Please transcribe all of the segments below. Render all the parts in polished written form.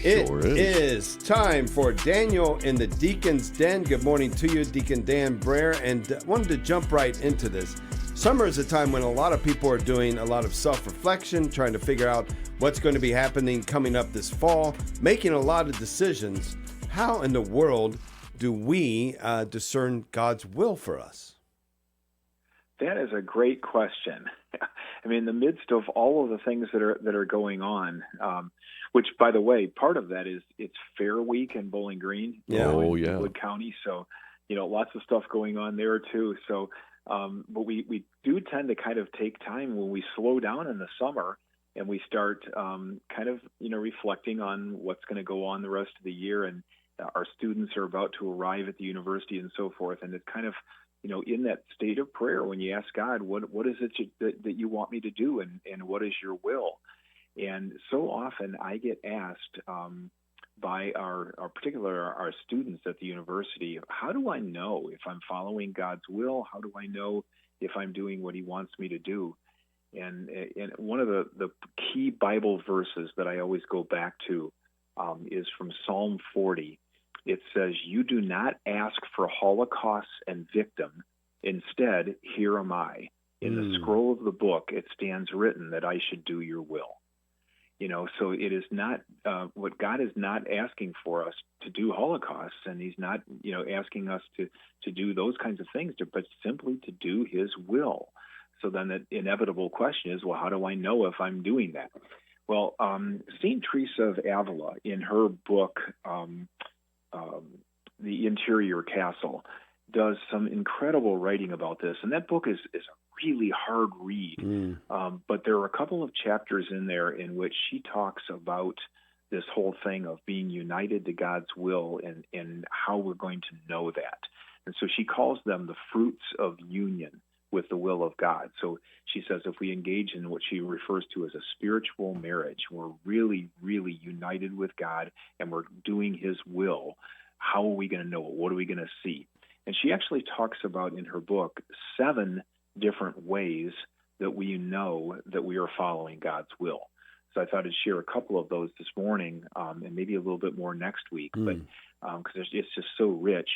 It is time for Daniel in the Deacon's Den. Good morning to you, Deacon Dan Brahier, and wanted to jump right into this. Summer is a time when a lot of people are doing a lot of self-reflection, trying to figure out what's going to be happening coming up this fall, making a lot of decisions. How in the world do we discern God's will for us? That is a great question. I mean, in the midst of all of the things that are going on, which, by the way, part of that is it's Fair Week in Bowling Green, in Wood County. So, lots of stuff going on there too. So, but we do tend to kind of take time when we slow down in the summer and we start reflecting on what's going to go on the rest of the year. And our students are about to arrive at the university and so forth. And it's kind of, in that state of prayer when you ask God, what is it that you want me to do, and what is your will? And so often I get asked by our students at the university, how do I know if I'm following God's will? How do I know if I'm doing what he wants me to do? And one of the key Bible verses that I always go back to is from Psalm 40. It says, "You do not ask for holocausts and victim. Instead, here am I. In the scroll of the book, it stands written that I should do your will." So it is not what God is not asking for us to do holocausts, and he's not, asking us to do those kinds of things, but simply to do his will. So then the inevitable question is, well, how do I know if I'm doing that? Well, St. Teresa of Ávila, in her book, The Interior Castle, does some incredible writing about this. And that book is a really hard read. But there are a couple of chapters in there in which she talks about this whole thing of being united to God's will and how we're going to know that. And so she calls them the fruits of union with the will of God. So she says if we engage in what she refers to as a spiritual marriage, we're really, really united with God and we're doing his will. How are we going to know it? What are we going to see? And she actually talks about in her book 7 different ways that we know that we are following God's will. So I thought I'd share a couple of those this morning and maybe a little bit more next week, but because it's just so rich.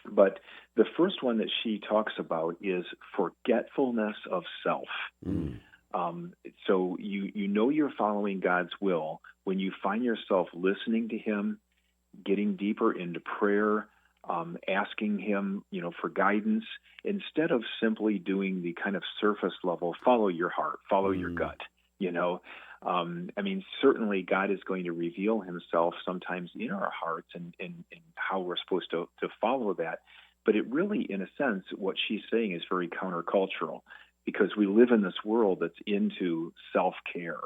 But the first one that she talks about is forgetfulness of self. So you know you're following God's will when you find yourself listening to him, getting deeper into prayer, asking him, for guidance, instead of simply doing the kind of surface level, follow your heart, follow your gut, certainly God is going to reveal himself sometimes in our hearts and how we're supposed to follow that. But it really, in a sense, what she's saying is very countercultural, because we live in this world that's into self-care.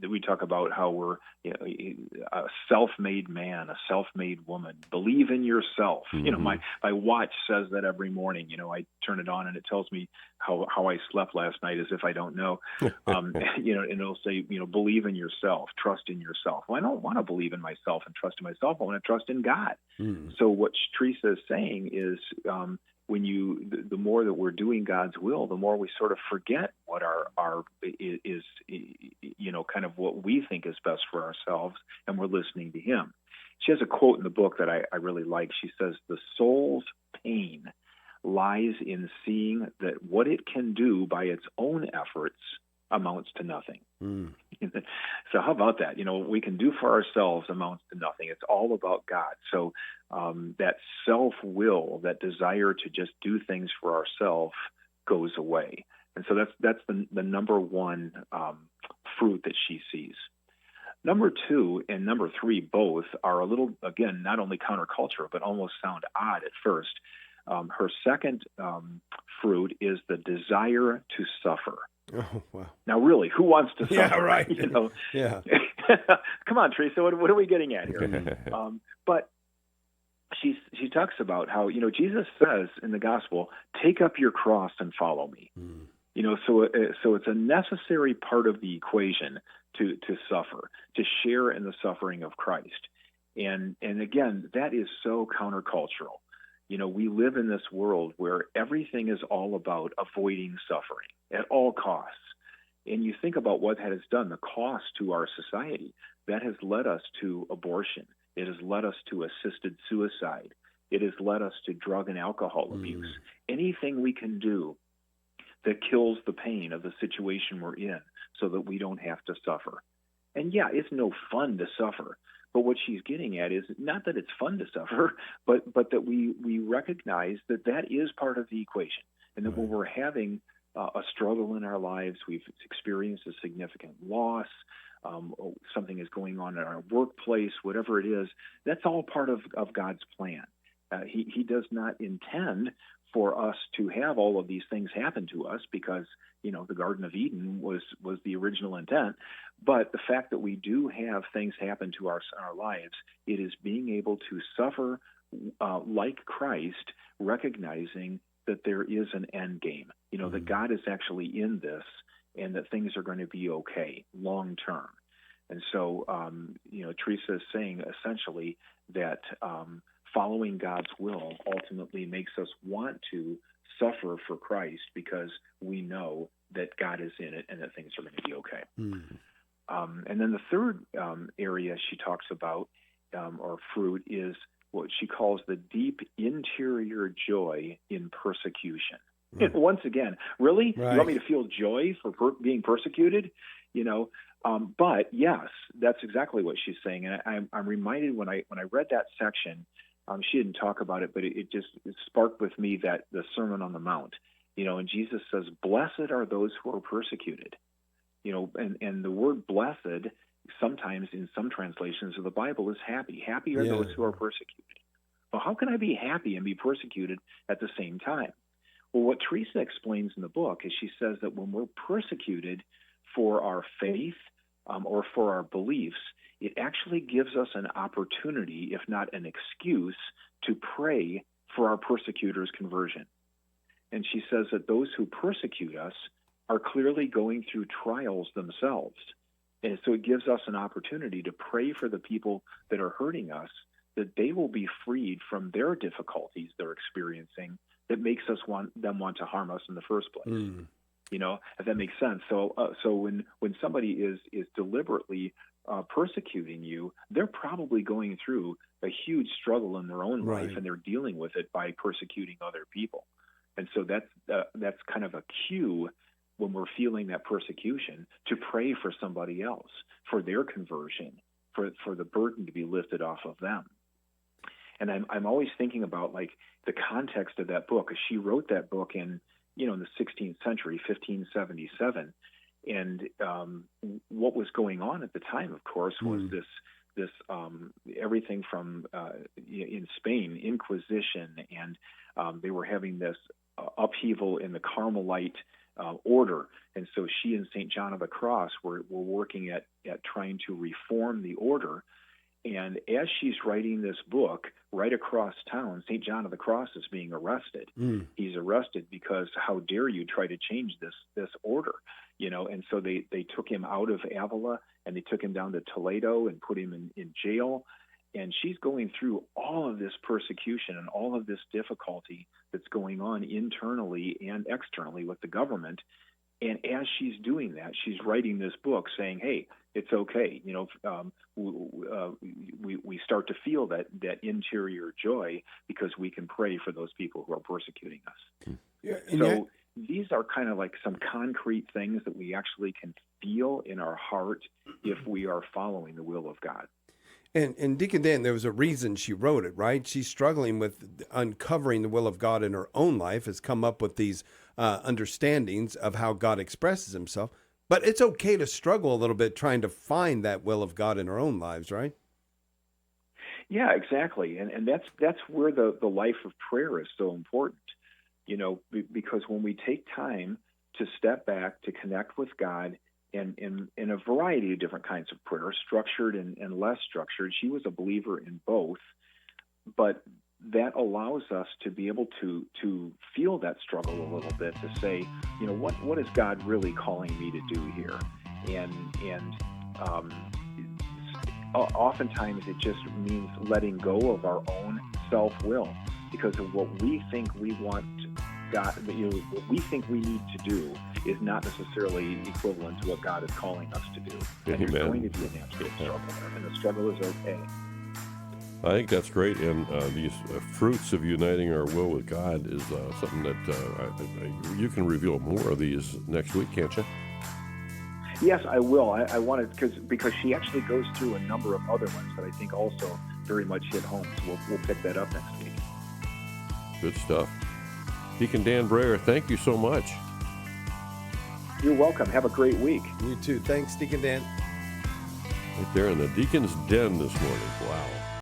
We talk about how we're a self-made man, a self-made woman. Believe in yourself. My watch says that every morning. I turn it on and it tells me how I slept last night as if I don't know. And it'll say, believe in yourself, trust in yourself. Well, I don't want to believe in myself and trust in myself. I want to trust in God. So what Teresa is saying is, the more that we're doing God's will, the more we sort of forget what our is, kind of what we think is best for ourselves, and we're listening to him. She has a quote in the book that I really like. She says, "The soul's pain lies in seeing that what it can do by its own efforts amounts to nothing." So how about that? What we can do for ourselves amounts to nothing. It's all about God. So that self-will, that desire to just do things for ourselves goes away. And so that's the number one fruit that she sees. Number 2 and number 3 both are a little, again, not only countercultural, but almost sound odd at first. Her second fruit is the desire to suffer. Oh, wow. Now, really, who wants to suffer? Yeah, right. Yeah. Come on, Teresa, what are we getting at here? But she talks about how, Jesus says in the gospel, take up your cross and follow me. So it's a necessary part of the equation to suffer, to share in the suffering of Christ. And again, that is so countercultural. We live in this world where everything is all about avoiding suffering at all costs. And you think about what that has done, the cost to our society. That has led us to abortion. It has led us to assisted suicide. It has led us to drug and alcohol abuse. Anything we can do that kills the pain of the situation we're in so that we don't have to suffer. And yeah, it's no fun to suffer. But what she's getting at is not that it's fun to suffer, but that we recognize that that is part of the equation. And that when we're having a struggle in our lives, we've experienced a significant loss, something is going on in our workplace, whatever it is, that's all part of God's plan. He does not intend for us to have all of these things happen to us because, the Garden of Eden was the original intent. But the fact that we do have things happen to our lives, it is being able to suffer like Christ, recognizing that there is an end game, that God is actually in this and that things are going to be okay long term. And so, Teresa is saying essentially that following God's will ultimately makes us want to suffer for Christ because we know that God is in it and that things are going to be okay. And then the third area she talks about, or fruit, is what she calls the deep interior joy in persecution. Once again, really? Right. You want me to feel joy for being persecuted? But yes, that's exactly what she's saying. And I'm reminded when I read that section, she didn't talk about it, but it sparked with me that the Sermon on the Mount, and Jesus says, "Blessed are those who are persecuted." And the word blessed sometimes in some translations of the Bible is happy. Happy are those who are persecuted. Well, how can I be happy and be persecuted at the same time? Well, what Teresa explains in the book is she says that when we're persecuted for our faith or for our beliefs, it actually gives us an opportunity, if not an excuse, to pray for our persecutors' conversion. And she says that those who persecute us are clearly going through trials themselves. And so it gives us an opportunity to pray for the people that are hurting us, that they will be freed from their difficulties they're experiencing that makes us want to harm us in the first place. If that makes sense. So when somebody is deliberately persecuting you, they're probably going through a huge struggle in their own life, and they're dealing with it by persecuting other people. And so that's kind of a cue when we're feeling that persecution to pray for somebody else, for their conversion, for the burden to be lifted off of them. And I'm always thinking about like the context of that book. She wrote that book in the 16th century, 1577. And what was going on at the time, of course, was this everything from in Spain, Inquisition, and they were having this upheaval in the Carmelite order. And so she and St. John of the Cross were working at trying to reform the order. And as she's writing this book, right across town, St. John of the Cross is being arrested. He's arrested because how dare you try to change this order, And so they took him out of Ávila and they took him down to Toledo and put him in jail. And she's going through all of this persecution and all of this difficulty that's going on internally and externally with the government. And as she's doing that, she's writing this book saying, hey, it's okay. We start to feel that interior joy because we can pray for those people who are persecuting us. So these are kind of like some concrete things that we actually can feel in our heart if we are following the will of God. And Deacon Dan, there was a reason she wrote it, right? She's struggling with uncovering the will of God in her own life, has come up with these understandings of how God expresses himself. But it's okay to struggle a little bit trying to find that will of God in our own lives, right? Yeah, exactly. And that's where the life of prayer is so important, because when we take time to step back, to connect with God, and in a variety of different kinds of prayer, structured and less structured. She was a believer in both, but that allows us to be able to feel that struggle a little bit, to say, what is God really calling me to do here? And oftentimes it just means letting go of our own self-will because of what we think we want God, what we think we need to do. is not necessarily equivalent to what God is calling us to do. And Amen. there's going to be a natural struggle there, and the struggle is okay. I think that's great, and these fruits of uniting our will with God is something that you can reveal more of these next week, can't you? Yes, I will. I wanted because she actually goes through a number of other ones that I think also very much hit home. So we'll pick that up next week. Good stuff. Deacon Dan Brahier, thank you so much. You're welcome. Have a great week. You too. Thanks, Deacon Dan. Right there in the Deacon's Den this morning. Wow.